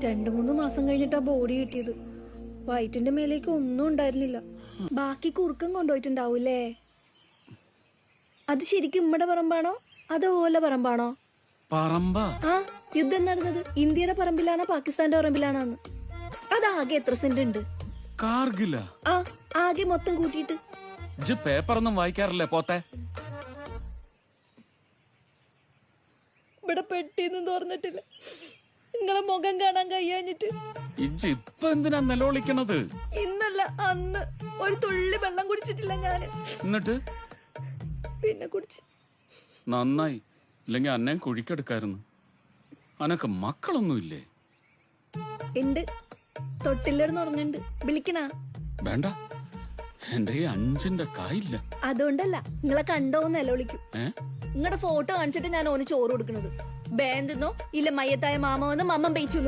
2-3 മാസം കഴിഞ്ഞിട്ടാ ബോഡി കിട്ടിയത്. വയറ്റിന്റെ മേലേക്ക് ഒന്നും ഉണ്ടായിരുന്നില്ല. ബാക്കി കുറുക്കം കൊണ്ടുപോയിട്ടുണ്ടാവൂലേ? അത് ശരിക്കും ഉമ്മയുടെ പറമ്പാണോ അതോ ഓല പറമ്പാണോ? ആ, യുദ്ധം നടന്നത് ഇന്ത്യയുടെ പറമ്പിലാണോ പാകിസ്ഥാന്റെ പറമ്പിലാണോന്ന്? അതാകെ എത്ര സെന്റ് ഉണ്ട്? കാർഗില. ആ, ആകെ മൊത്തം കൂട്ടിയിട്ട്. പേപ്പറൊന്നും വായിക്കാറില്ലേ പോത്തെ? ഇവിടെ പെട്ടിന്നും തുറന്നിട്ടില്ല. നിങ്ങളെ മുഖം കാണാൻ കഴിയാഞ്ഞിട്ട്. ഇപ്പൊ എന്തിനാ നിലവിളിക്കണത്? ഇന്നല്ല അന്ന് ഒരു തുള്ളി വെള്ളം കുടിച്ചിട്ടില്ല ഞാന്. എന്നിട്ട് പിന്നെ കുടിച്ചു. നന്നായി, ഇല്ലെങ്കിൽ അന്നെ കുഴിക്കെടുക്കായിരുന്നു. അനക്ക് മക്കളൊന്നുമില്ലേ? ഉണ്ട്, തൊട്ടില്ലെന്ന് ഉറങ്ങുന്നുണ്ട്. വിളിക്കണ? വേണ്ട, എന്റെ ഈ 5ന്റെ കായില്ല. അതുകൊണ്ടല്ല, നിങ്ങളെ കണ്ടോന്ന് നിലവിളിക്കും. നിങ്ങളുടെ ഫോട്ടോ കാണിച്ചിട്ട് ഞാൻ ഓന് ചോറ് കൊടുക്കണത്. ബേന്തെന്നോ ഇല്ല മയ്യത്തായ മാമ വന്ന് മമ്മം പേച്ചു.